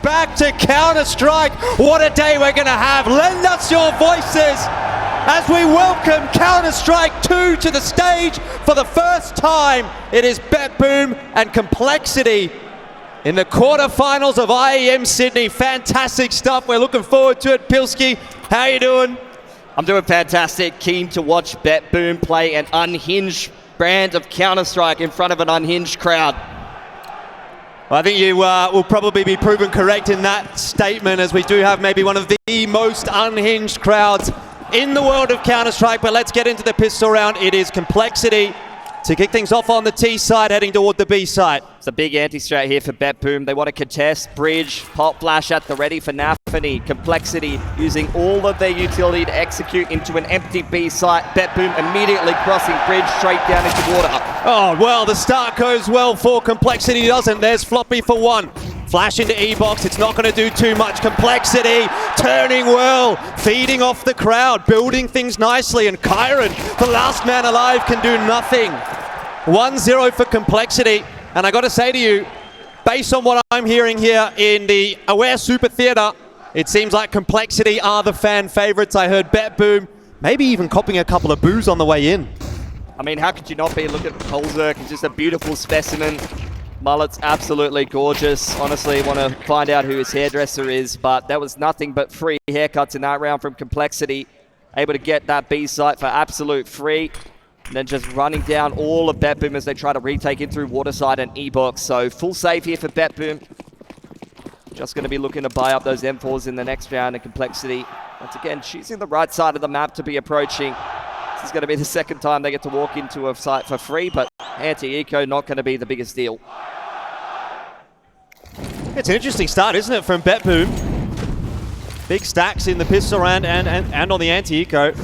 back to Counter-Strike. What a day we're going to have. Lend us your voices as we welcome Counter-Strike 2 to the stage for the first time. It is BetBoom and Complexity in the quarterfinals of IEM Sydney. Fantastic stuff. We're looking forward to it. Pilski, how you doing? I'm doing fantastic. Keen to watch BetBoom play an unhinged brand of Counter-Strike in front of an unhinged crowd. Well, I think you will probably be proven correct in that statement, as we do have maybe one of the most unhinged crowds in the world of Counter-Strike. But let's get into the pistol round. It is Complexity to kick things off on the T side, heading toward the B side. It's a big anti-strat here for BetBoom. They want to contest, bridge, pop flash at the ready for nafany. Complexity using all of their utility to execute into an empty B site. BetBoom immediately crossing bridge straight down into water. Oh, well, the start goes well for Complexity, doesn't. There's Floppy for one. Flash into E-Box, it's not going to do too much. Complexity turning well, feeding off the crowd, building things nicely, and Kyron, the last man alive, can do nothing. 1-0 for Complexity, and I got to say to you, based on what I'm hearing here in the Aware Super Theatre, it seems like Complexity are the fan favorites. I heard BetBoom maybe even copping a couple of boos on the way in. I mean, how could you not be? Look at Holzerk, he's just a beautiful specimen. Mullet's absolutely gorgeous. Honestly, want to find out who his hairdresser is, but that was nothing but free haircuts in that round from Complexity. Able to get that B site for absolute free. And then just running down all of BetBoom as they try to retake it through Waterside and E-Box. So full save here for BetBoom. Just going to be looking to buy up those M4s in the next round. And Complexity, once again, choosing the right side of the map to be approaching. This is going to be the second time they get to walk into a site for free, but anti-eco not going to be the biggest deal. It's an interesting start, isn't it, from BetBoom? Big stacks in the pistol round and on the anti-eco.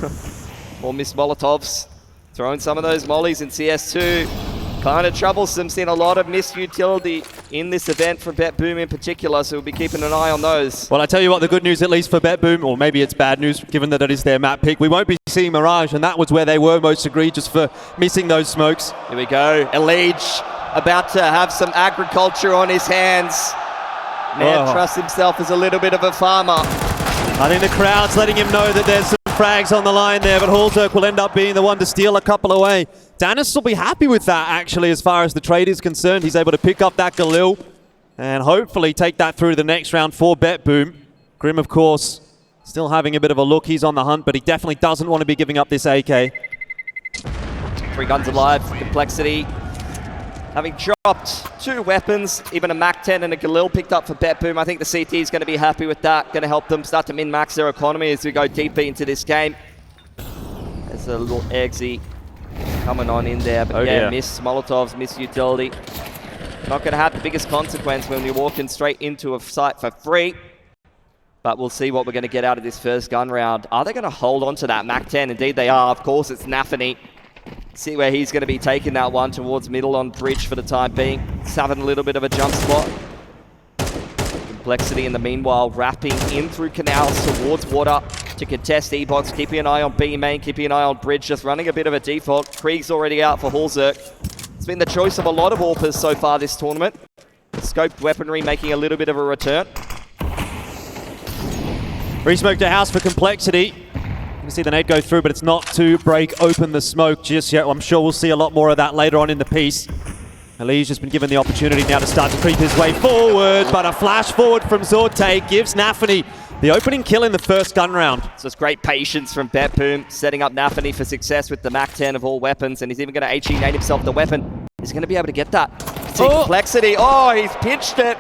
More missed Molotovs. Throwing some of those mollies in CS2. Kind of troublesome, seeing a lot of missed utility in this event from BetBoom in particular, so we'll be keeping an eye on those. Well, I tell you what, the good news, at least for BetBoom, or maybe it's bad news given that it is their map pick, we won't be seeing Mirage, and that was where they were most egregious for missing those smokes. Here we go. EliGE about to have some agriculture on his hands. Man trusts himself as a little bit of a farmer. I think the crowd's letting him know that there's some frags on the line there, but Holzerk will end up being the one to steal a couple away. danistzz will be happy with that, actually, as far as the trade is concerned. He's able to pick up that Galil and hopefully take that through to the next round for BetBoom. Grim, of course, still having a bit of a look. He's on the hunt, but he definitely doesn't want to be giving up this AK. 3 guns alive, Complexity. Having dropped 2 weapons, even a MAC-10 and a Galil picked up for BetBoom. I think the CT is going to be happy with that. Going to help them start to min-max their economy as we go deeper into this game. There's a little Eggsy coming on in there, but missed Molotovs, missed utility. Not going to have the biggest consequence when we're walking straight into a site for free. But we'll see what we're going to get out of this first gun round. Are they going to hold on to that MAC-10? Indeed they are. Of course, it's nafany. See where he's going to be taking that one towards middle on bridge for the time being. He's having a little bit of a jump spot. Complexity in the meanwhile wrapping in through canals towards water to contest E-Box. Keeping an eye on B main, keeping an eye on bridge, just running a bit of a default. Krieg's already out for Holzerk. It's been the choice of a lot of AWPers so far this tournament. Scoped weaponry making a little bit of a return. Re-smoked a house for Complexity. You can see the nade go through, but it's not to break open the smoke just yet. I'm sure we'll see a lot more of that later on in the piece. EliGE has been given the opportunity now to start to creep his way forward, but a flash forward from Zorte gives nafany the opening kill in the first gun round. So it's great patience from BetBoom, setting up nafany for success with the MAC-10 of all weapons, and he's even going to HE nade himself the weapon. He's going to be able to get that. Complexity, he's pinched it.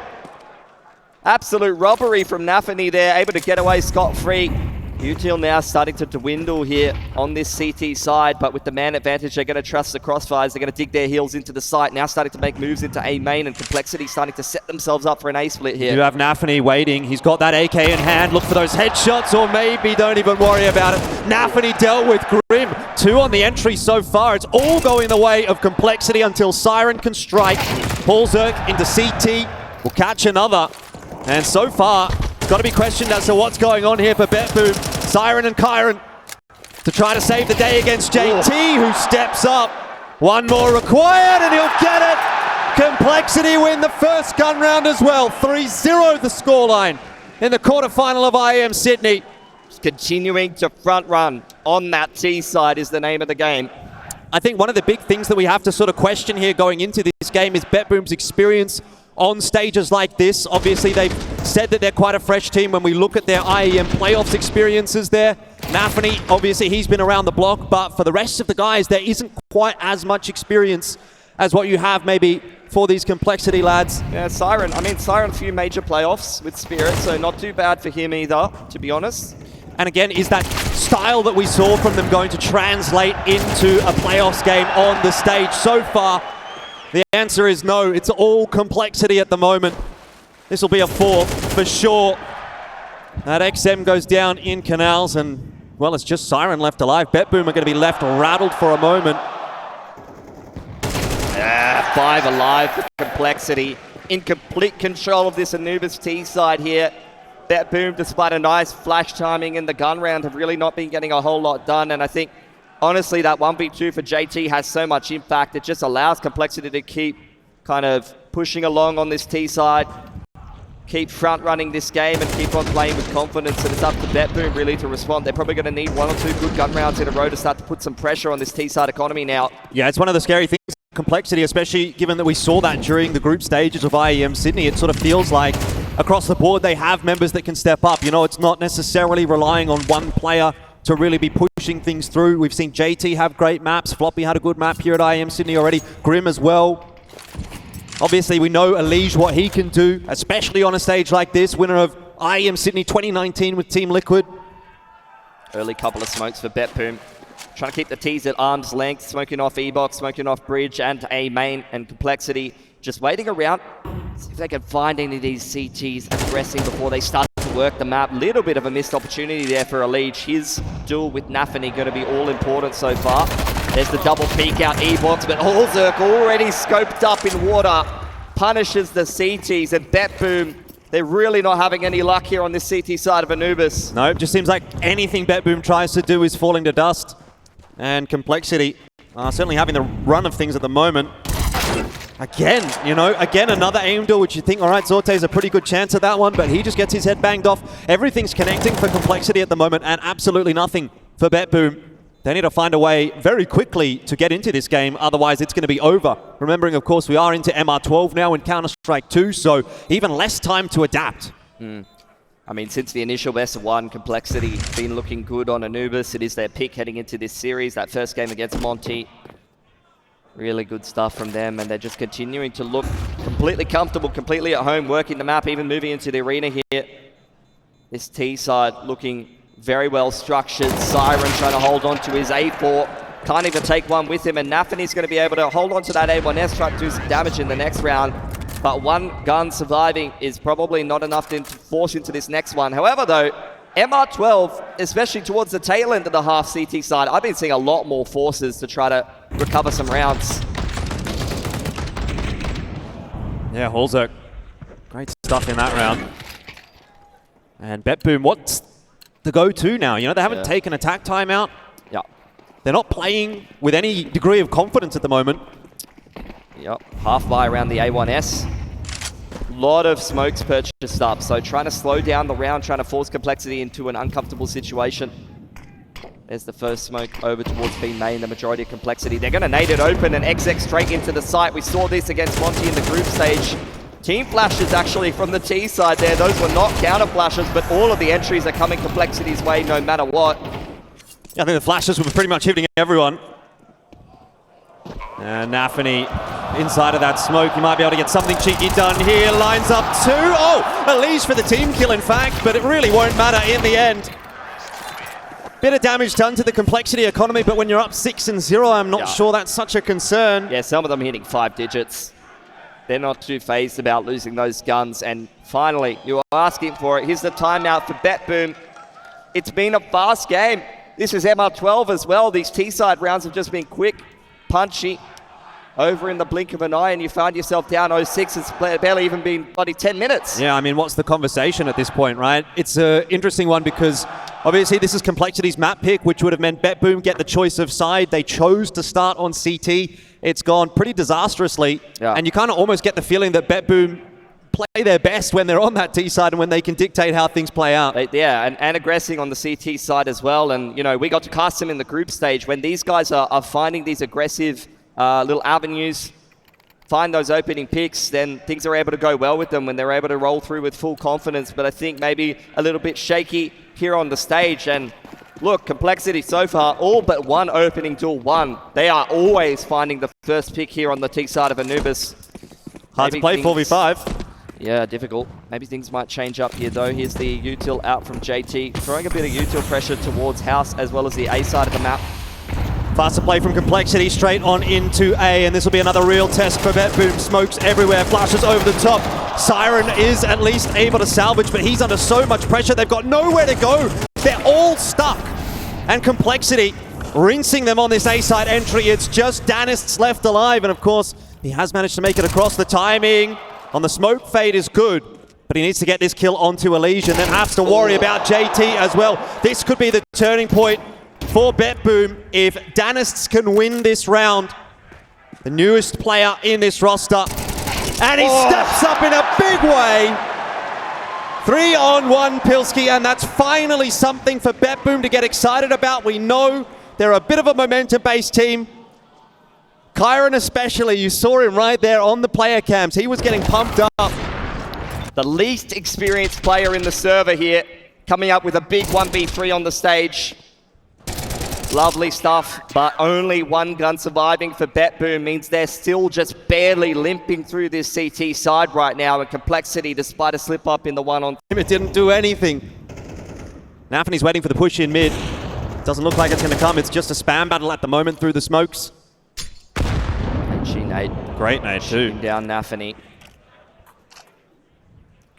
Absolute robbery from nafany there, able to get away scot-free. Util now starting to dwindle here on this CT side, but with the man advantage, they're going to trust the crossfires. They're going to dig their heels into the site, now starting to make moves into A main, and Complexity starting to set themselves up for an A split here. You have nafany waiting. He's got that AK in hand. Look for those headshots, or maybe don't even worry about it. nafany dealt with Grim. 2 on the entry so far. It's all going the way of Complexity until Siren can strike. Holzerk into CT. Will catch another. And so far, got to be questioned as to what's going on here for BetBoom. Siren and Kyron to try to save the day against JT, who steps up. One more required, and he'll get it. Complexity win the first gun round as well. 3-0 the scoreline in the quarterfinal of IEM Sydney. Continuing to front run on that T side is the name of the game. I think one of the big things that we have to sort of question here going into this game is BetBoom's experience on stages like this. Obviously, they've said that they're quite a fresh team when we look at their IEM playoffs experiences there. Nafany, obviously, he's been around the block, but for the rest of the guys, there isn't quite as much experience as what you have maybe for these Complexity lads. Yeah, Siren. I mean, Siren a few major playoffs with Spirit, so not too bad for him either, to be honest. And again, is that style that we saw from them going to translate into a playoffs game on the stage? So far, the answer is no. It's all Complexity at the moment. This will be a 4 for sure. That XM goes down in Canals, and, well, it's just Siren left alive. BetBoom are going to be left rattled for a moment. Yeah, 5 alive for Complexity. In complete control of this Anubis T side here. BetBoom, despite a nice flash timing in the gun round, have really not been getting a whole lot done. And I think, honestly, that 1v2 for JT has so much impact. It just allows Complexity to keep kind of pushing along on this T side, keep front running this game and keep on playing with confidence. And it's up to BetBoom really to respond. They're probably going to need 1 or 2 good gun rounds in a row to start to put some pressure on this T side economy now. Yeah, it's one of the scary things. Complexity, especially given that we saw that during the group stages of IEM Sydney. It sort of feels like across the board they have members that can step up. You know, it's not necessarily relying on one player to really be pushing things through. We've seen JT have great maps. Floppy had a good map here at IEM Sydney already. Grim as well. Obviously, we know EliGE what he can do, especially on a stage like this. Winner of IEM Sydney 2019 with Team Liquid. Early couple of smokes for BetBoom. Trying to keep the T's at arm's length, smoking off E-Box, smoking off Bridge and A main, and Complexity just waiting around. See if they can find any of these CTs aggressing before they start to work the map. Little bit of a missed opportunity there for EliGE. His duel with nafany going to be all important so far. There's the double peek out E-Box, but EliGE already scoped up in water. Punishes the CTs, and BetBoom, they're really not having any luck here on this CT side of Anubis. No, it just seems like anything BetBoom tries to do is falling to dust. And Complexity certainly having the run of things at the moment. Again, you know, another aim duel, which you think, all right, Zorte's a pretty good chance at that one, but he just gets his head banged off. Everything's connecting for Complexity at the moment, and absolutely nothing for BetBoom. They need to find a way very quickly to get into this game, otherwise it's going to be over. Remembering, of course, we are into MR12 now in Counter-Strike 2, so even less time to adapt. I mean, since the initial best of 1, Complexity been looking good on Anubis. It is their pick heading into this series. That first game against Monty, really good stuff from them, and they're just continuing to look completely comfortable, completely at home, working the map, even moving into the arena here. This T side looking very well structured. Siren trying to hold on to his A4. Can't even take one with him, and nafany's going to be able to hold on to that A1S, try to do some damage in the next round. But 1 gun surviving is probably not enough to force into this next one. However, though, MR12, especially towards the tail end of the half CT side, I've been seeing a lot more forces to try to recover some rounds. Yeah, EliGE, great stuff in that round. And BetBoom, what's the go-to now? You know, they haven't taken attack timeout. Yeah. They're not playing with any degree of confidence at the moment. Yep, half buy around the A1S. Lot of smokes purchased up, so trying to slow down the round, trying to force Complexity into an uncomfortable situation. There's the first smoke over towards B main, the majority of Complexity. They're going to nade it open and XX straight into the site. We saw this against Monty in the group stage. Team flashes actually from the T side there. Those were not counter flashes, but all of the entries are coming Complexity's way no matter what. Yeah, I think the flashes were pretty much hitting everyone. And nafany inside of that smoke. He might be able to get something cheeky done here. Lines up 2. Oh, EliGE for the team kill, in fact, but it really won't matter in the end. Bit of damage done to the Complexity economy, but when you're up 6-0, I'm not sure that's such a concern. Yeah, some of them hitting 5 digits. They're not too phased about losing those guns. And finally, you were asking for it. Here's the timeout for BetBoom. It's been a fast game. This is MR12 as well. These T-side rounds have just been quick, punchy, over in the blink of an eye, and you find yourself down 0-6. It's barely even been bloody 10 minutes. Yeah, I mean, what's the conversation at this point, right? It's an interesting one because obviously this is Complexity's map pick, which would have meant BetBoom get the choice of side. They chose to start on CT. it's gone pretty disastrously. Yeah. And you kind of almost get the feeling that BetBoom play their best when they're on that T side and when they can dictate how things play out. Yeah, and aggressing on the CT side as well. And, you know, we got to cast them in the group stage. When these guys are finding these aggressive little avenues, find those opening picks, then things are able to go well with them when they're able to roll through with full confidence. But I think maybe a little bit shaky here on the stage. And look, Complexity so far, all but one opening duel won. They are always finding the first pick here on the T side of Anubis. Hard to play 4v5. Yeah, difficult. Maybe things might change up here, though. Here's the util out from JT, throwing a bit of util pressure towards House as well as the A side of the map. Faster play from Complexity straight on into A, and this will be another real test for BetBoom. Smokes everywhere, flashes over the top. Siren is at least able to salvage, but he's under so much pressure. They've got nowhere to go. They're all stuck. And Complexity rinsing them on this A side entry. It's just danistzz left alive, and of course, he has managed to make it across. The timing on the smoke fade is good, but he needs to get this kill onto EliGE and then has to worry about JT as well. This could be the turning point for BetBoom if danistzz can win this round. The newest player in this roster. And he steps up in a big way. 3-on-1 Pilski, and that's finally something for BetBoom to get excited about. We know they're a bit of a momentum-based team. Kyron especially, you saw him right there on the player cams. He was getting pumped up. The least experienced player in the server here, coming up with a big 1v3 on the stage. Lovely stuff, but only one gun surviving for BetBoom means they're still just barely limping through this CT side right now. And Complexity, despite a slip-up in the one-on... It didn't do anything. nafany's waiting for the push in mid. Doesn't look like it's going to come. It's just a spam battle at the moment through the smokes. Nade. Great nade too. Shooting down nafany.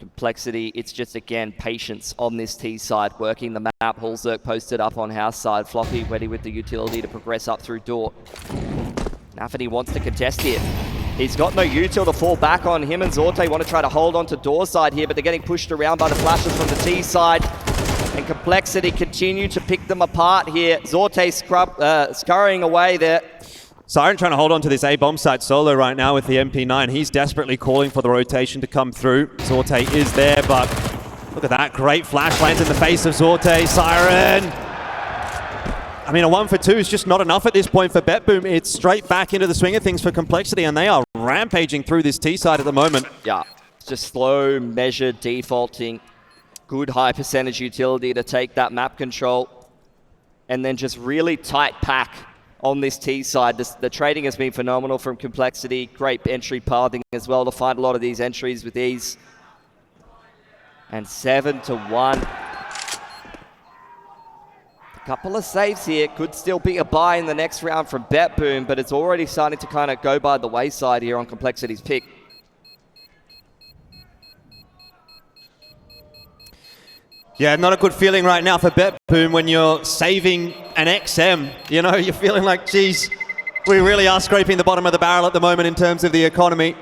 Complexity, it's just again patience on this T side, working the map. Hulzerk posted up on house side. Floppy ready with the utility to progress up through door. nafany wants to contest here. He's got no util to fall back on. Him and Zorte want to try to hold on to door side here, but they're getting pushed around by the flashes from the T side. And Complexity continue to pick them apart here. Zorte scurrying away there. Siren trying to hold on to this A-bomb site solo right now with the MP9. He's desperately calling for the rotation to come through. Zorte is there, but look at that. Great flash lands in the face of Zorte. Siren! I mean, a 1-for-2 is just not enough at this point for BetBoom. It's straight back into the swing of things for Complexity, and they are rampaging through this T side at the moment. Yeah, it's just slow, measured, defaulting. Good high percentage utility to take that map control. And then just really tight pack on this T side. The trading has been phenomenal from Complexity. Great entry pathing as well to find a lot of these entries with ease. And 7-1. A couple of saves here. Could still be a buy in the next round from BetBoom, but it's already starting to kind of go by the wayside here on Complexity's pick. Yeah, not a good feeling right now for BetBoom when you're saving an XM. You know, you're feeling like, geez, we really are scraping the bottom of the barrel at the moment in terms of the economy.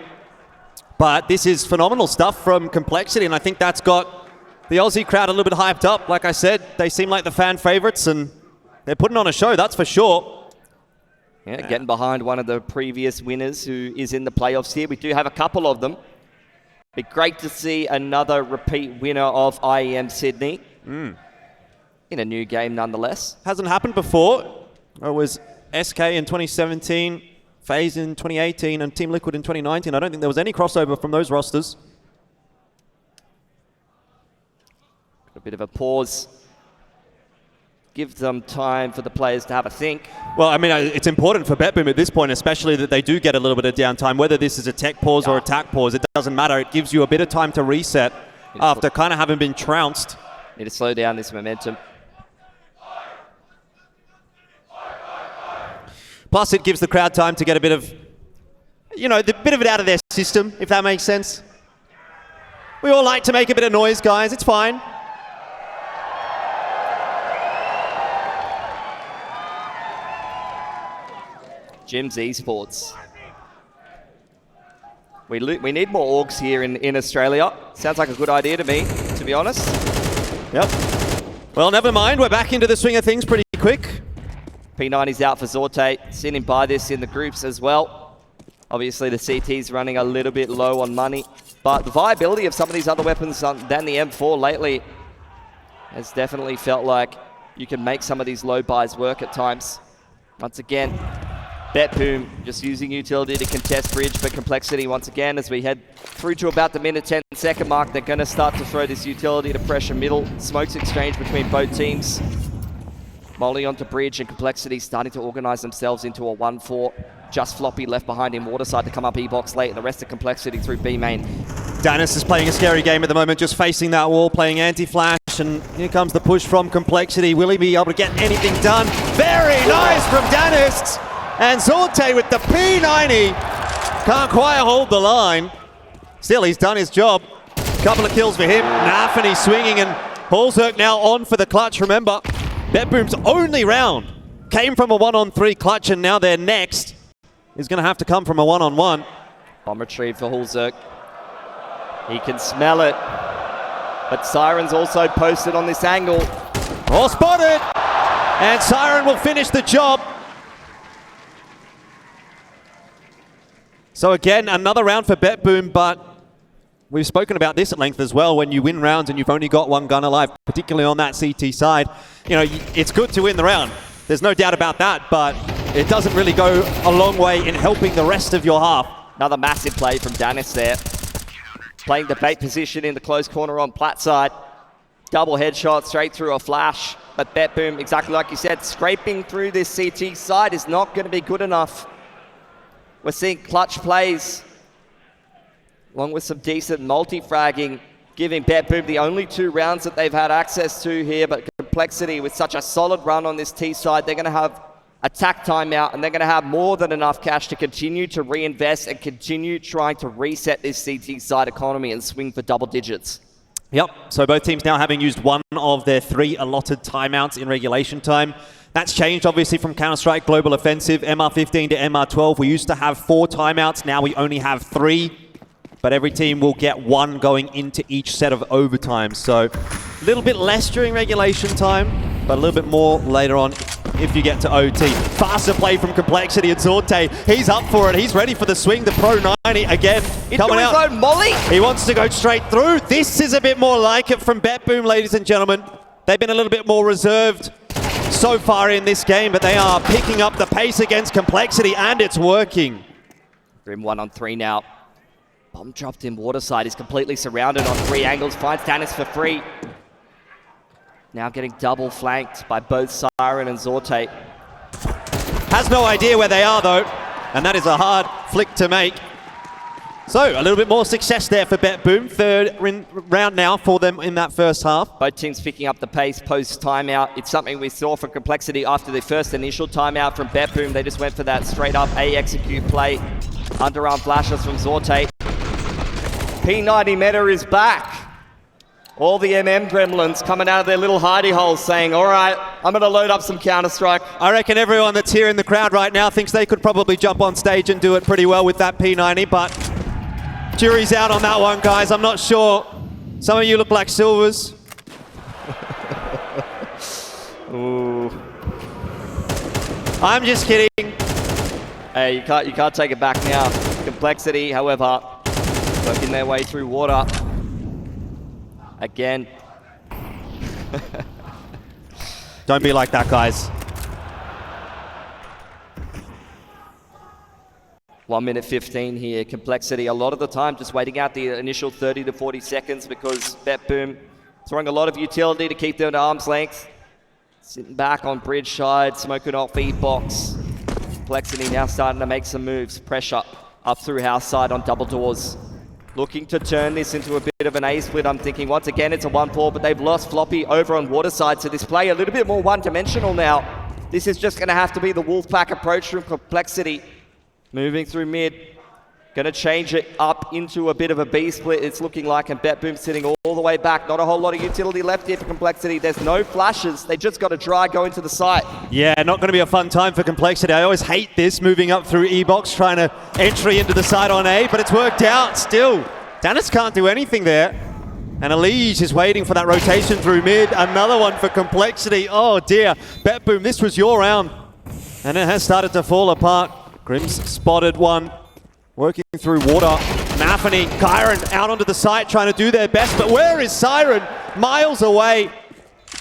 But this is phenomenal stuff from Complexity, and I think that's got the Aussie crowd a little bit hyped up. Like I said, they seem like the fan favorites, and they're putting on a show, that's for sure. Yeah, getting behind one of the previous winners who is in the playoffs here. We do have a couple of them. Be great to see another repeat winner of IEM Sydney in a new game nonetheless. Hasn't happened before. It was SK in 2017, FaZe in 2018, and Team Liquid in 2019. I don't think there was any crossover from those rosters. A bit of a pause. Give them time for the players to have a think. Well, I mean, it's important for BetBoom at this point, especially that they do get a little bit of downtime. Whether this is a tech pause or attack pause, it doesn't matter. It gives you a bit of time to reset after kind of having been trounced. Need to slow down this momentum. Plus, it gives the crowd time to get a bit of, you know, the bit of it out of their system, if that makes sense. We all like to make a bit of noise, guys. It's fine. Jim's Esports. We need more orgs here in Australia. Sounds like a good idea to me, to be honest. Yep. Well, never mind. We're back into the swing of things pretty quick. P90's out for Zorte. Seen him buy this in the groups as well. Obviously, the CT's running a little bit low on money, but the viability of some of these other weapons than the M4 lately has definitely felt like you can make some of these low buys work at times. Once again, BetBoom just using utility to contest bridge for Complexity once again. As we head through to about the minute 10-second mark, they're going to start to throw this utility to pressure middle. Smokes exchange between both teams. Molly onto bridge, and Complexity starting to organize themselves into a 1-4. Just Floppy left behind in Waterside to come up E-box late, and the rest of Complexity through B main. danistzz is playing a scary game at the moment, just facing that wall, playing anti-flash, and here comes the push from Complexity. Will he be able to get anything done? Very nice from danistzz! And Zorte with the P90. Can't quite hold the line. Still, he's done his job. Couple of kills for him. nafany swinging, and hulzerk now on for the clutch. Remember, BetBoom's only round came from a 1-on-3 clutch, and now their next is going to have to come from a 1-on-1. Bomb retrieve for hulzerk. He can smell it. But Siren's also posted on this angle. Oh, spotted! And Siren will finish the job. So again, another round for BetBoom, but we've spoken about this at length as well. When you win rounds and you've only got one gun alive, particularly on that CT side, you know, it's good to win the round. There's no doubt about that, but it doesn't really go a long way in helping the rest of your half. Another massive play from danistzz there. Playing the bait position in the close corner on plat side. Double headshot straight through a flash. But BetBoom, exactly like you said, scraping through this CT side is not going to be good enough. We're seeing clutch plays, along with some decent multi-fragging, giving BetBoom the only 2 rounds that they've had access to here. But Complexity, with such a solid run on this T side, they're going to have attack timeout, and they're going to have more than enough cash to continue to reinvest and continue trying to reset this CT side economy and swing for double digits. Yep, so both teams now having used one of their 3 allotted timeouts in regulation time. That's changed, obviously, from Counter-Strike Global Offensive, MR15 to MR12. We used to have 4 timeouts, now we only have 3. But every team will get 1 going into each set of overtime. So a little bit less during regulation time, but a little bit more later on if you get to OT. Faster play from Complexity and Zorte. He's up for it. He's ready for the swing. The Pro 90 again coming out. Into his own molly. He wants to go straight through. This is a bit more like it from BetBoom, ladies and gentlemen. They've been a little bit more reserved so far in this game, but they are picking up the pace against Complexity, and it's working. Grim 1-on-3 now. Bomb dropped in Waterside. He's completely surrounded on 3 angles. Finds danistzz for free. Now getting double flanked by both Siren and Zorte. Has no idea where they are though, and that is a hard flick to make. So a little bit more success there for BetBoom. 3rd round now for them in that first half. Both teams picking up the pace post timeout. It's something we saw from Complexity after the first initial timeout from BetBoom. They just went for that straight up A execute play. Underarm flashes from Zorte. P90 meta is back. All the MM gremlins coming out of their little hidey holes saying, all right, I'm going to load up some Counter-Strike. I reckon everyone that's here in the crowd right now thinks they could probably jump on stage and do it pretty well with that P90, but jury's out on that one, guys. I'm not sure. Some of you look like silvers. Ooh. I'm just kidding. Hey, you can't take it back now. Complexity, however, working their way through water. Again. Don't be like that, guys. 1 minute 15 here. Complexity, a lot of the time just waiting out the initial 30 to 40 seconds because BetBoom throwing a lot of utility to keep them at arm's length. Sitting back on bridge side, smoking off E-box. Complexity now starting to make some moves. Pressure up through house side on double doors. Looking to turn this into a bit of an A-split, I'm thinking. Once again, it's a 1-4, but they've lost Floppy over on Waterside, so this play a little bit more one-dimensional now. This is just going to have to be the Wolfpack approach from Complexity. Moving through mid. Going to change it up into a bit of a B-split, it's looking like, and BetBoom sitting all the way back. Not a whole lot of utility left here for Complexity. There's no flashes. They just got to try go into the site. Yeah, not going to be a fun time for Complexity. I always hate this, moving up through E-box, trying to entry into the site on A, but it's worked out still. danistzz can't do anything there. And EliGE is waiting for that rotation through mid. Another one for Complexity. Oh dear. BetBoom, this was your round. And it has started to fall apart. Grim's spotted one, working through water. nafany, Kyron out onto the site trying to do their best, but where is Siren? Miles away.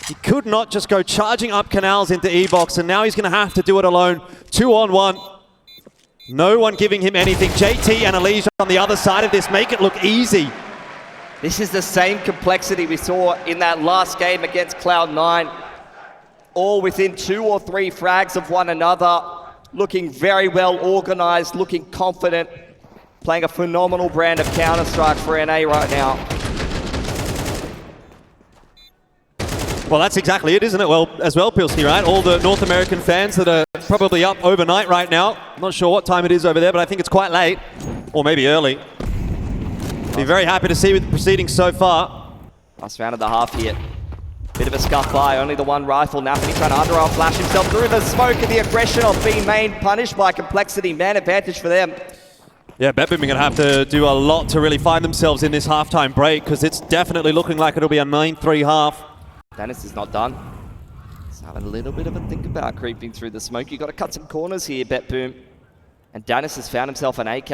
He could not just go charging up canals into E-Box, and now he's going to have to do it alone. 2-on-1. No one giving him anything. JT and EliGE on the other side of this make it look easy. This is the same complexity we saw in that last game against Cloud9. All within 2 or 3 frags of one another, looking very well organized, looking confident, playing a phenomenal brand of Counter-Strike for NA right now. Well, that's exactly it, isn't it? Well, as well, Pilsky, right? All the North American fans that are probably up overnight right now. I'm not sure what time it is over there, but I think it's quite late, or maybe early. Be very happy to see with the proceedings so far. Last round of the half here. Bit of a scuff by, only the one rifle. nafany trying to underarm flash himself through the smoke, and the aggression of B main punished by complexity. Man advantage for them. Yeah, BetBoom are going to have to do a lot to really find themselves in this halftime break, because it's definitely looking like it'll be a 9-3 half. danistzz is not done. He's having a little bit of a think about creeping through the smoke. You've got to cut some corners here, BetBoom. And danistzz has found himself an AK,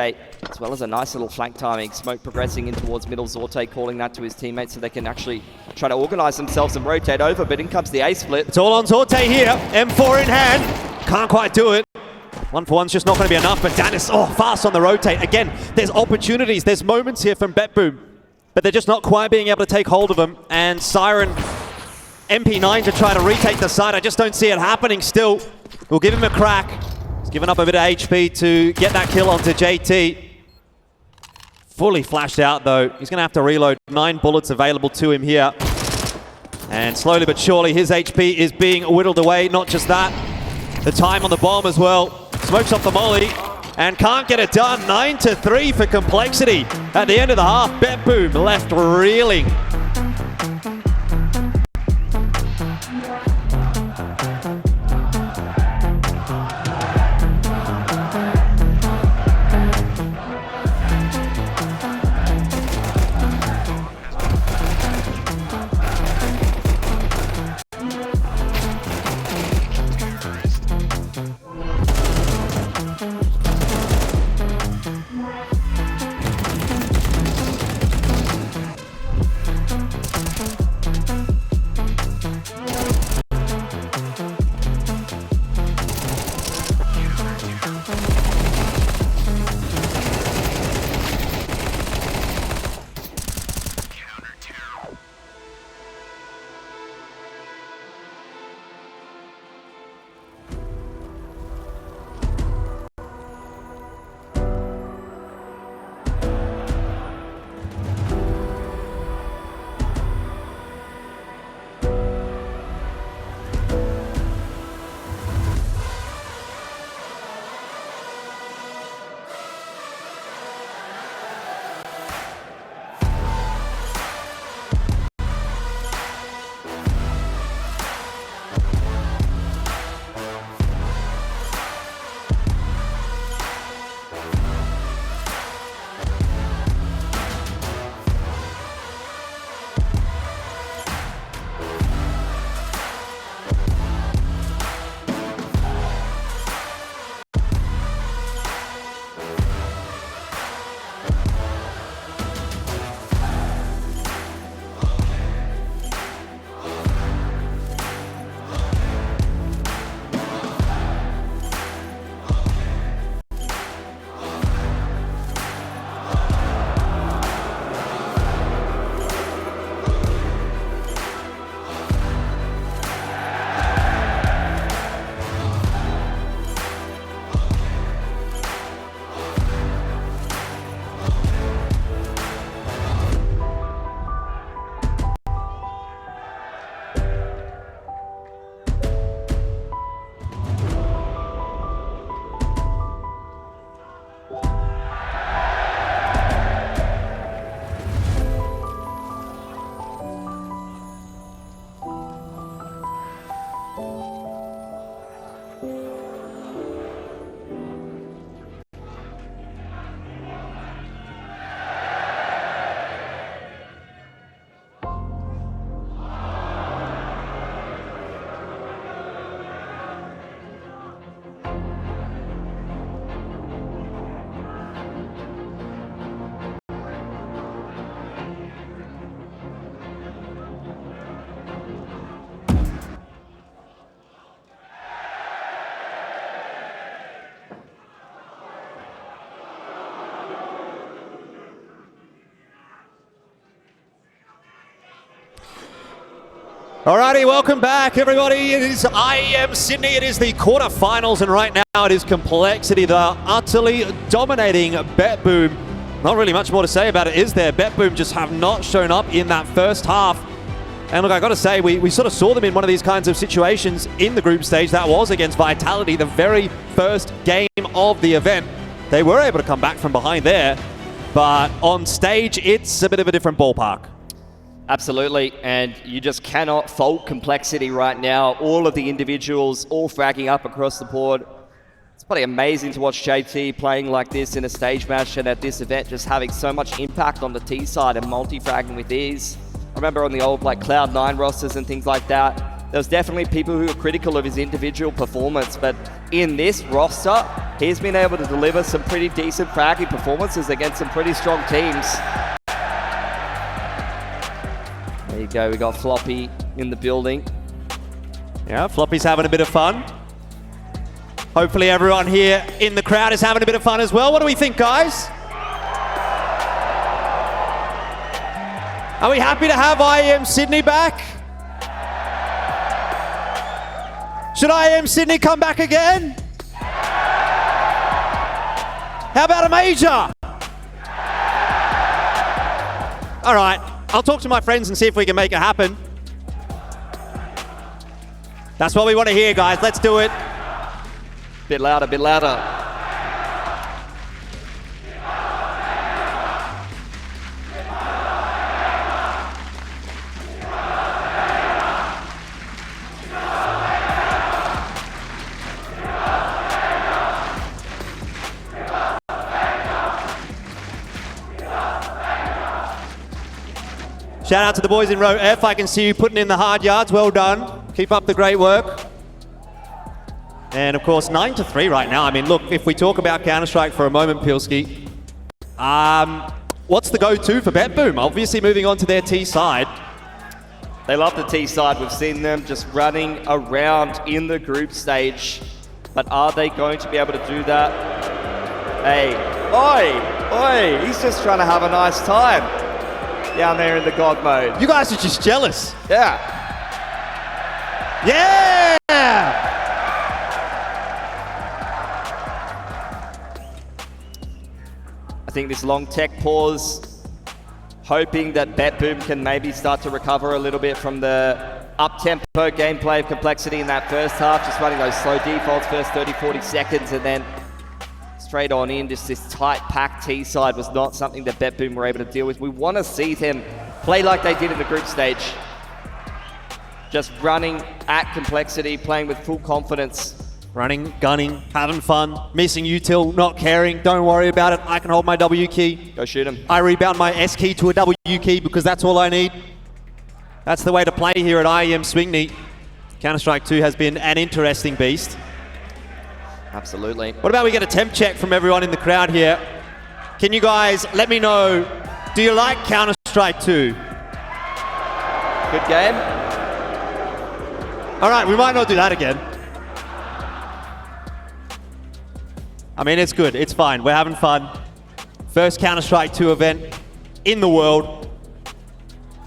as well as a nice little flank timing. Smoke progressing in towards middle. Zorte calling that to his teammates so they can actually try to organize themselves and rotate over, but in comes the A split. It's all on Zorte here. M4 in hand. Can't quite do it. 1-for-1's just not going to be enough, but danistzz, fast on the rotate. Again, there's opportunities, there's moments here from BetBoom, but they're just not quite being able to take hold of them. And Siren, MP9 to try to retake the side. I just don't see it happening still. We'll give him a crack. He's given up a bit of HP to get that kill onto JT. Fully flashed out though. He's going to have to reload. 9 bullets available to him here. And slowly but surely his HP is being whittled away. Not just that, the time on the bomb as well. Smokes off the molly and can't get it done. 9-3 for complexity. At the end of the half, BetBoom left reeling. Alrighty, welcome back, everybody. It is IEM Sydney. It is the quarterfinals, and right now it is Complexity. They're utterly dominating BetBoom. Not really much more to say about it, is there? BetBoom just have not shown up in that first half. And look, I got to say, we sort of saw them in one of these kinds of situations in the group stage. That was against Vitality, the very first game of the event. They were able to come back from behind there, but on stage, it's a bit of a different ballpark. Absolutely, and you just cannot fault Complexity right now. All of the individuals all fragging up across the board. It's pretty amazing to watch JT playing like this in a stage match and at this event, just having so much impact on the T side and multi-fragging with ease. I remember on the old like Cloud9 rosters and things like that, there was definitely people who were critical of his individual performance, but in this roster, he's been able to deliver some pretty decent fragging performances against some pretty strong teams. There you go, we got Floppy in the building. Yeah, Floppy's having a bit of fun. Hopefully everyone here in the crowd is having a bit of fun as well. What do we think, guys? Are we happy to have IEM Sydney back? Should IEM Sydney come back again? How about a major? All right. I'll talk to my friends and see if we can make it happen. That's what we want to hear, guys. Let's do it. Bit louder, bit louder. Shout out to the boys in row F. I can see you putting in the hard yards. Well done. Keep up the great work. And of course, 9-3 right now. I mean, look, if we talk about Counter-Strike for a moment, Pilski, what's the go-to for BetBoom? Obviously moving on to their T side. They love the T side. We've seen them just running around in the group stage. But are they going to be able to do that? Hey, oi, he's just trying to have a nice time down there in the God mode. You guys are just jealous. Yeah. Yeah! I think this long tech pause, hoping that BetBoom can maybe start to recover a little bit from the up-tempo gameplay of Complexity in that first half, just running those slow defaults first 30, 40 seconds, and then straight on in. Just this tight packed T side was not something that BetBoom were able to deal with. We want to see them play like they did in the group stage. Just running at Complexity, playing with full confidence. Running, gunning, having fun, missing util, not caring. Don't worry about it. I can hold my W key. Go shoot him. I rebound my S key to a W key because that's all I need. That's the way to play here at IEM Sydney. Counter-Strike 2 has been an interesting beast. Absolutely. What about we get a temp check from everyone in the crowd here? Can you guys let me know, do you like Counter-Strike 2? Good game. All right, we might not do that again. I mean, it's good, it's fine, we're having fun. First Counter-Strike 2 event in the world.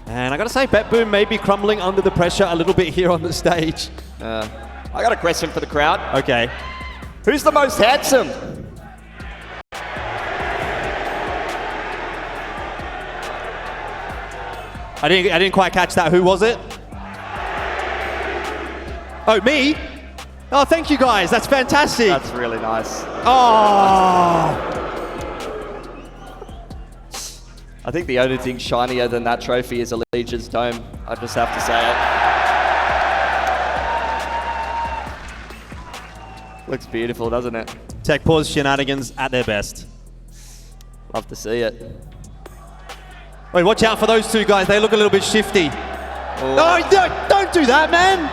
And I gotta say, BetBoom may be crumbling under the pressure a little bit here on the stage. I got a question for the crowd. Okay. Who's the most handsome? I didn't quite catch that. Who was it? Oh, me? Oh, thank you guys. That's fantastic. That's really nice. Oh. I think the only thing shinier than that trophy is EliGE's dome. I just have to say it. Looks beautiful, doesn't it? Tech pause shenanigans at their best. Love to see it. Wait, watch out for those two guys. They look a little bit shifty. Oh. No, don't do that, man.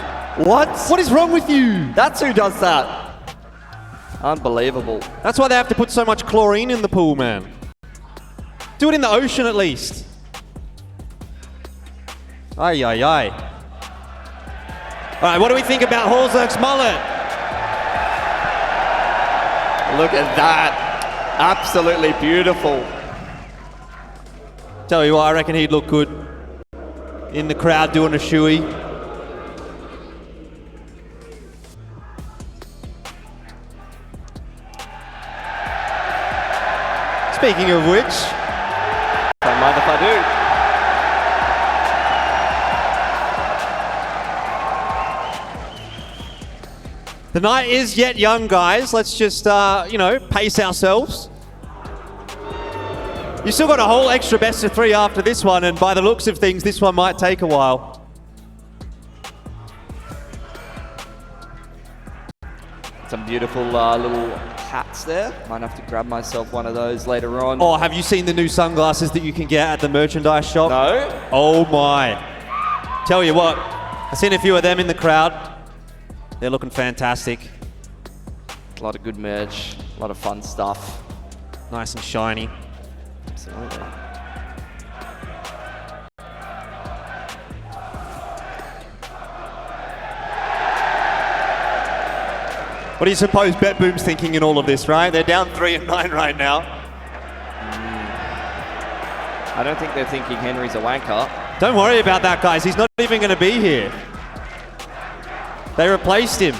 What? What is wrong with you? That's who does that. Unbelievable. That's why they have to put so much chlorine in the pool, man. Do it in the ocean at least. Ay, ay, ay. All right, what do we think about Horzerk's mullet? Look at that. Absolutely beautiful. Tell you what, I reckon he'd look good in the crowd doing a shoey. Speaking of which, Don't mind if I do. the night is yet young, guys. Let's just, pace ourselves. You still got a whole extra best of 3 after this one, and by the looks of things, this one might take a while. Some beautiful little hats there. Might have to grab myself one of those later on. Oh, have you seen the new sunglasses that you can get at the merchandise shop? No. Oh my. Tell you what, I've seen a few of them in the crowd. They're looking fantastic. A lot of good merch, a lot of fun stuff. Nice and shiny. Absolutely. What do you suppose BetBoom's thinking in all of this, right? They're down 3 and 9 right now. I don't think they're thinking Henry's a wanker. Don't worry about that, guys. He's not even going to be here. They replaced him.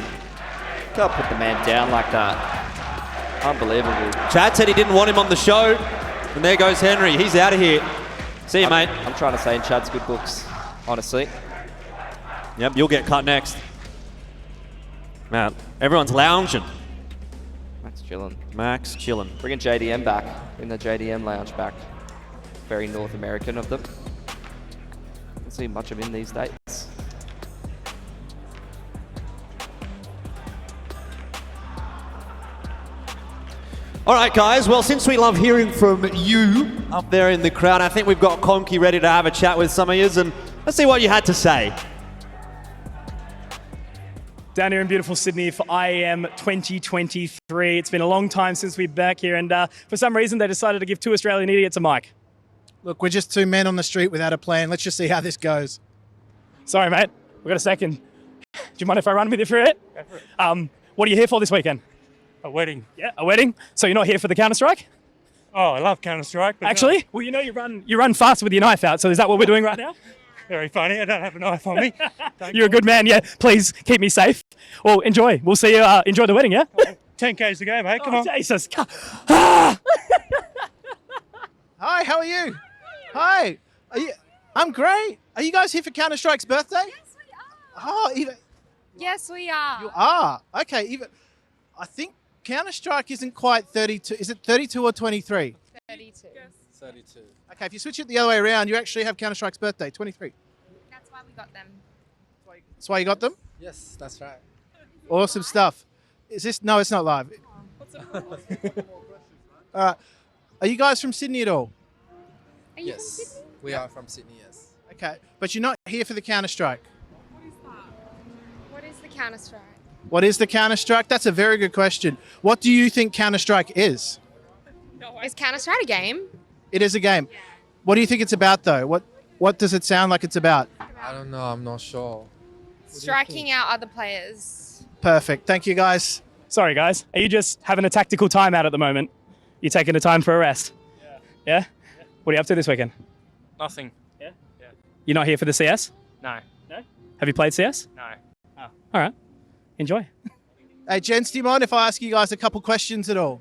Can't put the man down like that. Unbelievable. Chad said he didn't want him on the show. And there goes Henry. He's out of here. See you, mate. I'm trying to say in Chad's good books, honestly. Yep, you'll get cut next. Man, everyone's lounging. Max chilling. Max chilling. Bringing JDM back. Bring the JDM lounge back. Very North American of them. Don't see much of him these days. All right, guys. Well, since we love hearing from you up there in the crowd, I think we've got Conky ready to have a chat with some of yous, and let's see what you had to say. Down here in beautiful Sydney for IEM 2023. It's been a long time since we've been back here, and for some reason they decided to give 2 Australian idiots a mic. Look, we're just 2 men on the street without a plan. Let's just see how this goes. Sorry, mate. We've got a second. Do you mind if I run with you for it? Go for it. What are you here for this weekend? A wedding. Yeah, a wedding. So you're not here for the Counter-Strike? Oh, I love Counter-Strike. Actually? Well, you know you run fast with your knife out, so is that what we're doing right now? Very funny. I don't have a knife on me. You're a good man, yeah. Please keep me safe. Well, enjoy. We'll see you. Enjoy the wedding, yeah? 10Ks to go, mate. Come on. Jesus. Hi, how are you? Hi. I'm great. Are you guys here for Counter-Strike's birthday? Yes, we are. Oh, even Yes, we are. you are. Okay, even I think Counter-Strike isn't quite 32. Is it 32 or 23? 32. 32. Okay, if you switch it the other way around, you actually have Counter-Strike's birthday, 23. That's why we got them. That's why you got them? Yes, that's right. Awesome stuff. Is this? No, it's not live. All right. Are you guys from Sydney at all? Are you from Yes, Sydney? we are from Sydney, yes. Okay, but you're not here for the Counter-Strike. What is the Counter-Strike? What is the Counter-Strike? That's a very good question. What do you think Counter-Strike is? Is Counter-Strike a game? It is a game. What do you think it's about, though? What does it sound like it's about? I don't know, I'm not sure. Striking out other players. Perfect. Thank you, guys. Sorry, guys. Are you just having a tactical timeout at the moment? You taking the time for a rest? Yeah. What are you up to this weekend? Nothing. You're not here for the CS? No. No. Have you played CS? No. All right. Enjoy. Hey, gents, do you mind if I ask you guys a couple questions at all?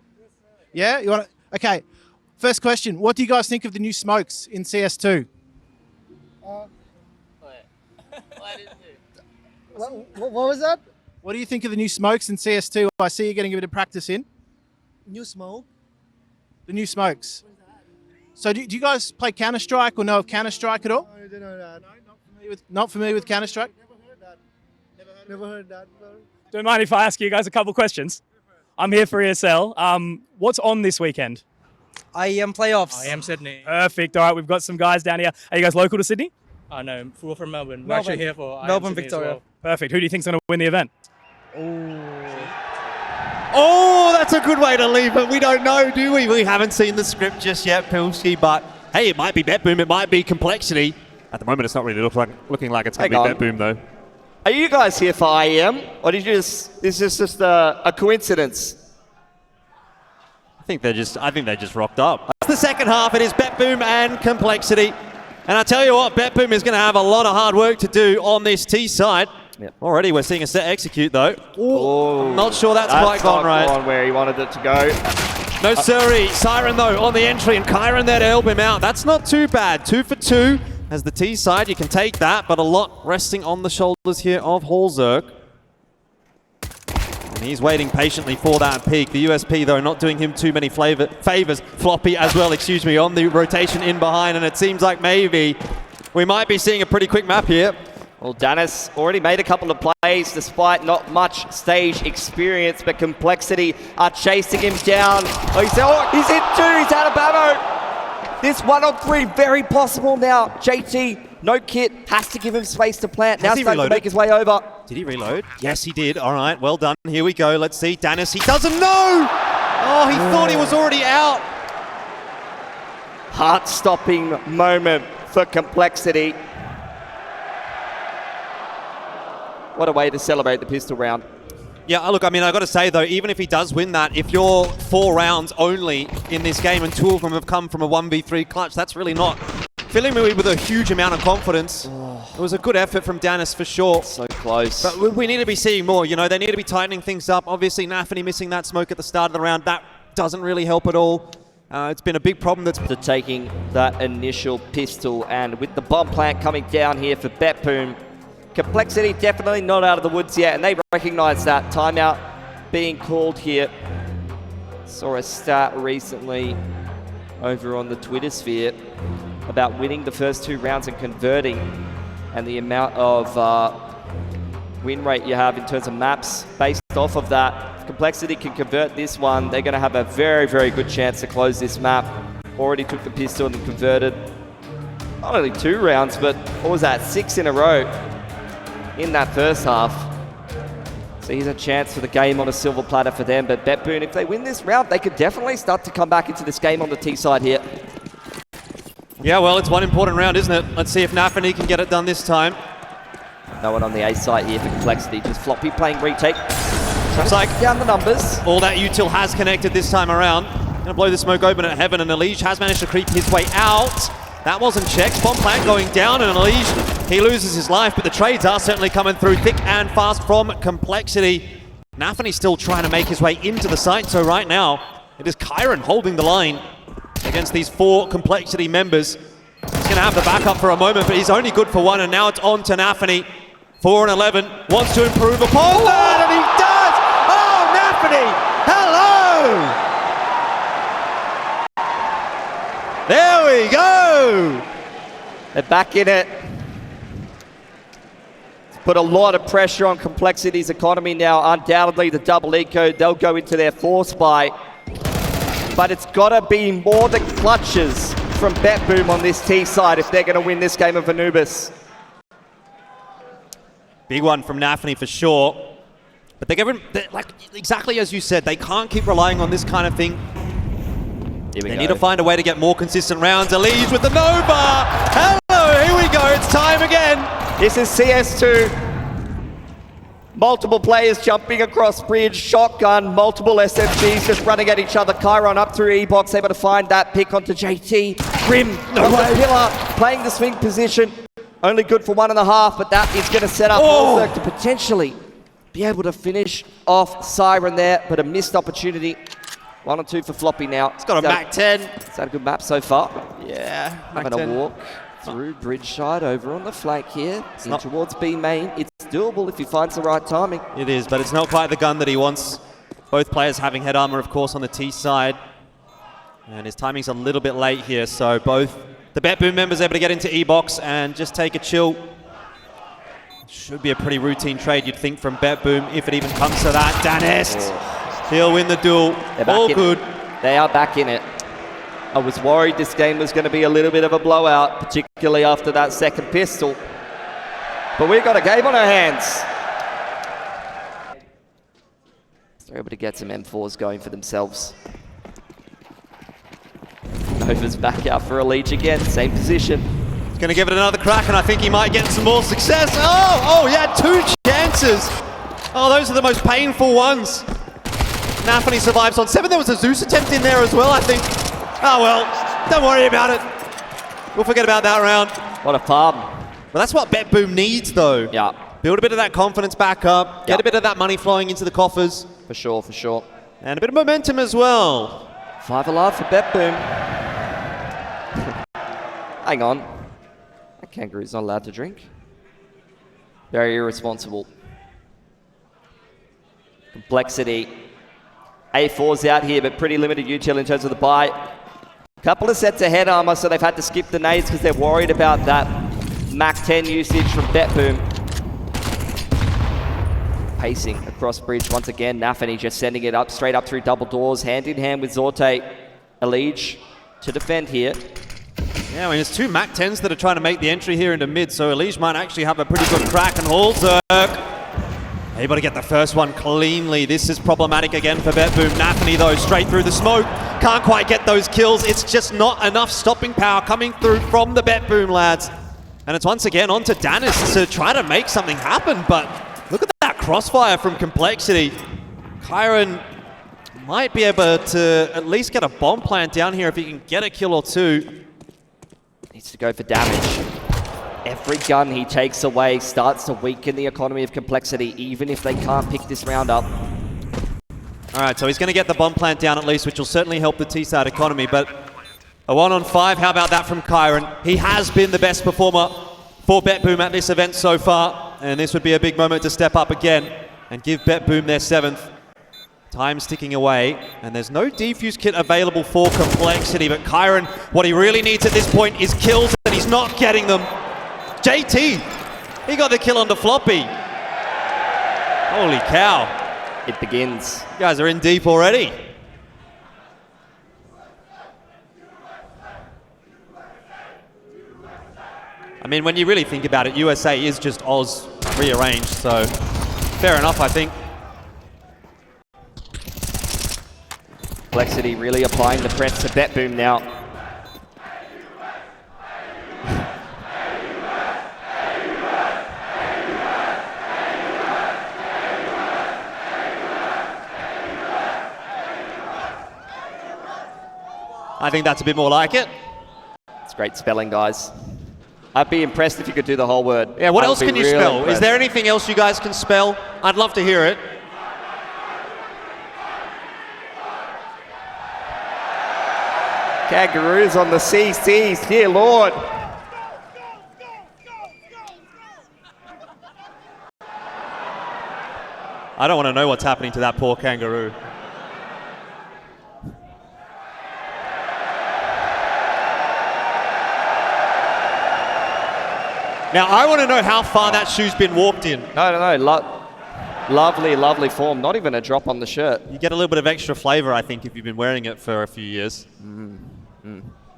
Yeah? You want to? Okay. First question. What do you guys think of the new smokes in CS2? What was that? What do you think of the new smokes in CS2? I see you're getting a bit of practice in. New smoke? The new smokes. So do you guys play Counter-Strike or know of Counter-Strike at all? I didn't know that. Not familiar with Counter-Strike? Never heard that. Don't mind if I ask you guys a couple questions. I'm here for ESL. What's on this weekend? IEM playoffs. IEM Sydney. Perfect. All right, we've got some guys down here. Are you guys local to Sydney? No, we're from Melbourne. We're Melbourne. actually here for IEM Melbourne, Sydney Victoria. as well. Perfect. Who do you think's going to win the event? Oh, that's a good way to leave it. We don't know, do we? We haven't seen the script just yet, Pilsky, but hey, it might be BetBoom, it might be Complexity. At the moment, it's not really looking like it's going to be Hang on. BetBoom, though. Are you guys here for IEM? Or did you is this just a coincidence? I think they just rocked up. That's the second half. It is BetBoom and Complexity. And I tell you what, BetBoom is going to have a lot of hard work to do on this T side. Yep. Already we're seeing a set execute, though. Oh, Not sure that's quite gone not right. gone where he wanted it to go. No siree. Siren though on the entry and Kyron there to help him out. That's not too bad. 2 for 2 as the T side. You can take that, but a lot resting on the shoulders here of Holzerk. And he's waiting patiently for that peak. The USP though not doing him too many favors. Floppy as well, excuse me, on the rotation in behind, and it seems like maybe we might be seeing a pretty quick map here. Well, danistzz already made a couple of plays despite not much stage experience, but Complexity are chasing him down. Oh, he's hit 2, he's out of ammo. This 1-on-3, very possible now. JT, no kit, has to give him space to plant. Now starting to make his way over. Did he reload? Yes, he did. All right, well done. Here we go. Let's see. danistzz, he doesn't know! Oh, he thought he was already out. Heart-stopping moment for Complexity. What a way to celebrate the pistol round. Yeah, look, I mean, I got to say, though, even if he does win that, if you're 4 rounds only in this game and 2 of them have come from a 1v3 clutch, that's really not filling me with a huge amount of confidence. It was a good effort from danistzz for sure. So close. But we need to be seeing more. You know, they need to be tightening things up. Obviously, nafany missing that smoke at the start of the round, that doesn't really help at all. It's been a big problem that's... To taking that initial pistol, and with the bomb plant coming down here for BetBoom, Complexity definitely not out of the woods yet, and they recognize that. Timeout being called here. Saw a stat recently over on the Twitter sphere about winning the first 2 rounds and converting, and the amount of win rate you have in terms of maps based off of that. If Complexity can convert this one, they're going to have a very, very good chance to close this map. Already took the pistol and converted not only 2 rounds, but what was that, 6 in a row in that first half. So here's a chance for the game on a silver platter for them. But BetBoom, if they win this round, they could definitely start to come back into this game on the T side here. Yeah, well, it's one important round, isn't it? Let's see if nafany can get it done this time. No one on the A side here for Complexity. Just Floppy playing retake. Looks like down the numbers. all that util has connected this time around. Gonna blow the smoke open at heaven, and EliGE has managed to creep his way out. That wasn't checked. Bomb plant going down, and EliGE, he loses his life, but the trades are certainly coming through thick and fast from Complexity. nafany still trying to make his way into the site, so right now, it is Kyron holding the line against these 4 Complexity members. He's going to have the backup for a moment, but he's only good for 1, and now it's on to nafany. 4 and 11, wants to improve upon that, and he does! Oh, nafany! Hello! There we go! They're back in it. It's put a lot of pressure on Complexity's economy now. Undoubtedly, the double eco, they'll go into their 4th spy. But it's got to be more than clutches from BetBoom on this T side if they're going to win this game of Anubis. Big one from nafany for sure. But they're like exactly as you said, they can't keep relying on this kind of thing. They need to find a way to get more consistent rounds. EliGE with the Nova! Hello, here we go, it's time again! This is CS2. Multiple players jumping across bridge, shotgun, multiple SMGs just running at each other. Kyron up through E-box, able to find that pick onto JT. Grim, no way. Pillar, playing the swing position. Only good for 1.5, but that is going to set up Holzerk to potentially be able to finish off Siren there, but a missed opportunity. 1 or 2 for Floppy now. It's got a Mac 10. Is that a good map so far? Yeah, Having a walk through bridge side over on the flank here. In towards B main. It's doable if he finds the right timing. It is, but it's not quite the gun that he wants. Both players having head armor, of course, on the T side. And his timing's a little bit late here, so both the BetBoom members able to get into E-box and just take a chill. Should be a pretty routine trade, you'd think, from BetBoom, if it even comes to that. danistzz! He'll win the duel. All good. They are back in it. I was worried this game was going to be a little bit of a blowout, particularly after that second pistol. But we've got a game on our hands. They're able to get some M4s going for themselves. Nova's back out for EliGE again, same position. He's going to give it another crack, and I think he might get some more success. Oh, he had 2 chances. Oh, those are the most painful ones. nafany survives on 7. There was a Zeus attempt in there as well, I think. Oh, well, don't worry about it. We'll forget about that round. What a farm. Well, that's what BetBoom needs, though. Yeah. Build a bit of that confidence back up. Get a bit of that money flowing into the coffers. For sure, for sure. And a bit of momentum as well. 5 alive for BetBoom. Hang on. That kangaroo's not allowed to drink. Very irresponsible. Complexity. A4's out here, but pretty limited util in terms of the buy. Couple of sets of head armor, so they've had to skip the nades because they're worried about that Mach 10 usage from BetBoom. Pacing across bridge once again. nafany just sending it up, straight up through double doors, hand in hand with Zorte. EliGE to defend here. Yeah, I mean, it's two Mach 10s that are trying to make the entry here into mid, so EliGE might actually have a pretty good crack, and Hulzerk able to get the first one cleanly. This is problematic again for BetBoom. nafany, though, straight through the smoke. Can't quite get those kills. It's just not enough stopping power coming through from the BetBoom lads. And it's once again on to danistzz to try to make something happen, but look at that crossfire from Complexity. Kyron might be able to at least get a bomb plant down here if he can get a kill or two. Needs to go for damage. Every gun he takes away starts to weaken the economy of Complexity, even if they can't pick this round up. All right, so he's going to get the bomb plant down at least, which will certainly help the T-side economy, but a 1-on-5, how about that from Kyron? He has been the best performer for BetBoom at this event so far, and this would be a big moment to step up again and give BetBoom their 7th. Time's ticking away, and there's no defuse kit available for Complexity, but Kyron, what he really needs at this point is kills, and he's not getting them. JT, he got the kill on the floppy. Holy cow. It begins. You guys are in deep already. I mean, when you really think about it, USA is just Oz rearranged, so fair enough, I think. Complexity really applying the press to BetBoom now. I think that's a bit more like it. It's great spelling, guys. I'd be impressed if you could do the whole word. Yeah, what I would else be can you really spell? impressed. Is there anything else you guys can spell? I'd love to hear it. Kangaroos on the CCs, dear Lord. I don't want to know what's happening to that poor kangaroo. Now, I want to know how far that shoe's been walked in. No. Lovely, lovely form. Not even a drop on the shirt. You get a little bit of extra flavor, I think, if you've been wearing it for a few years.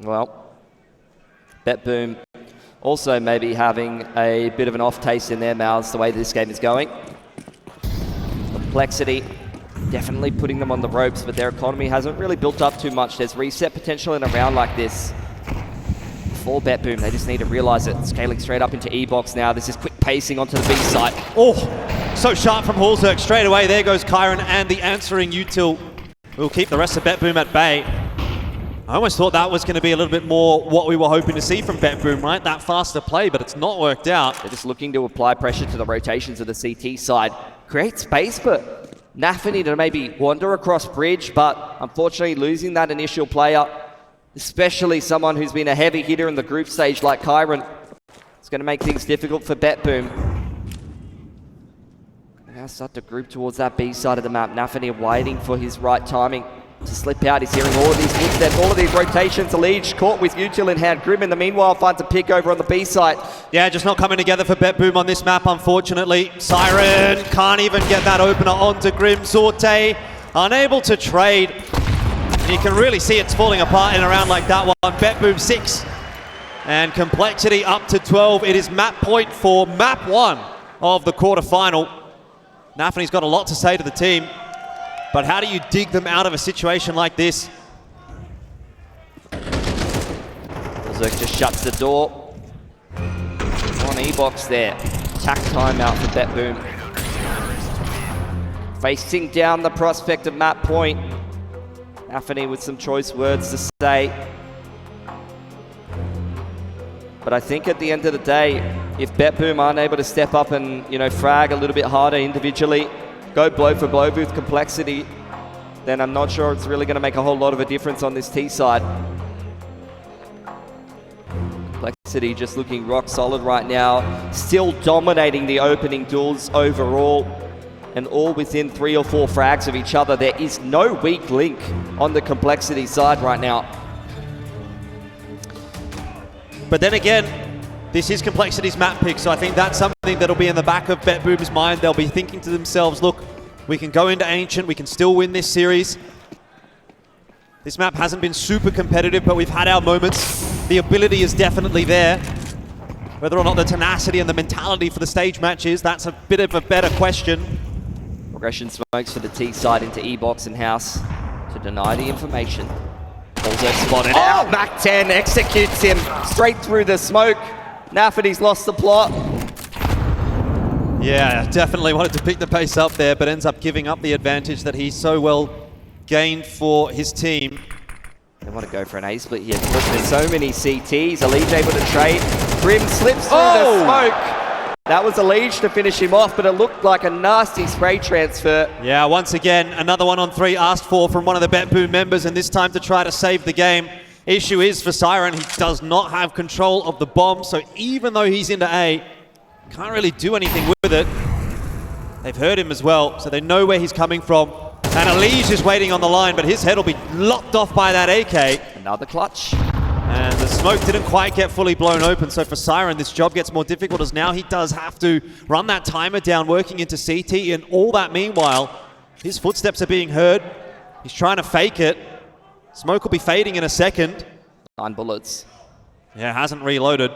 Well, BetBoom also maybe having a bit of an off taste in their mouths the way this game is going. Complexity definitely putting them on the ropes, but their economy hasn't really built up too much. There's reset potential in a round like this. For BetBoom, they just need to realize it. Scaling straight up into E-Box now. This is quick pacing onto the B site. Oh, so sharp from Hulzerk. Straight away, there goes Kyron, and the answering util will keep the rest of BetBoom at bay. I almost thought that was going to be a little bit more what we were hoping to see from BetBoom, right? That faster play, but it's not worked out. They're just looking to apply pressure to the rotations of the CT side. Create space for nafany to maybe wander across bridge, but unfortunately losing that initial player, especially someone who's been a heavy hitter in the group stage like Kyron, it's going to make things difficult for BetBoom. Now start to group towards that B side of the map. nafany waiting for his right timing to slip out. He's hearing all of these footsteps, all of these rotations. EliGE caught with util in hand. Grim in the meanwhile finds a pick over on the B side. Yeah, just not coming together for BetBoom on this map, unfortunately. Siren can't even get that opener onto Grim. Zorte unable to trade. You can really see it's falling apart in a round like that one. BetBoom 6 and Complexity up to 12. It is map point for map 1 of the quarterfinal. nafany's got a lot to say to the team, but how do you dig them out of a situation like this? Zerk just shuts the door. On E-Box there. Attack timeout for BetBoom. Facing down the prospect of map point. nafany with some choice words to say. But I think at the end of the day, if BetBoom aren't able to step up and, frag a little bit harder individually, go blow for blow with Complexity, then I'm not sure it's really going to make a whole lot of a difference on this T side. Complexity just looking rock solid right now, still dominating the opening duels overall, and all within 3 or 4 frags of each other. There is no weak link on the Complexity side right now. But then again, this is Complexity's map pick, so I think that's something that'll be in the back of BetBoom's mind. They'll be thinking to themselves, look, we can go into Ancient, we can still win this series. This map hasn't been super competitive, but we've had our moments. The ability is definitely there. Whether or not the tenacity and the mentality for the stage match is, that's a bit of a better question. Progression smokes for the T side into E-Box and House to deny the information. Bullseye spotted out. Mac 10 executes him straight through the smoke. Nafany's lost the plot. Yeah, definitely wanted to pick the pace up there, but ends up giving up the advantage that he so well gained for his team. They want to go for an A-split here. Look, there's so many CTs. EliGE able to trade. Grim slips through the smoke. That was EliGE to finish him off, but it looked like a nasty spray transfer. Yeah, once again, another 1-on-3 asked for from one of the BetBoom members, and this time to try to save the game. Issue is for Siren, he does not have control of the bomb, so even though he's into A, can't really do anything with it. They've heard him as well, so they know where he's coming from. And EliGE is waiting on the line, but his head will be lopped off by that AK. Another clutch. And the smoke didn't quite get fully blown open, so for Siren, this job gets more difficult as now he does have to run that timer down, working into CT, and all that meanwhile, his footsteps are being heard. He's trying to fake it. Smoke will be fading in a second. 9 bullets. Yeah, hasn't reloaded.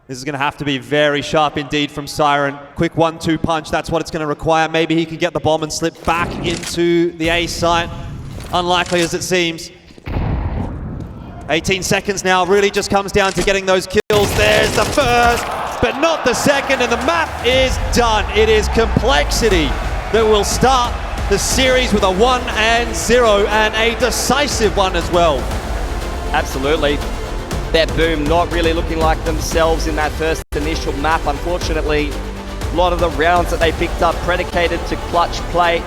This is going to have to be very sharp indeed from Siren. Quick 1-2 punch, that's what it's going to require. Maybe he can get the bomb and slip back into the A site. Unlikely as it seems. 18 seconds now, really just comes down to getting those kills. There's the first, but not the second, and the map is done. It is Complexity that will start the series with a 1-0 and a decisive one as well. Absolutely. BetBoom not really looking like themselves in that first initial map. Unfortunately, a lot of the rounds that they picked up predicated to clutch play.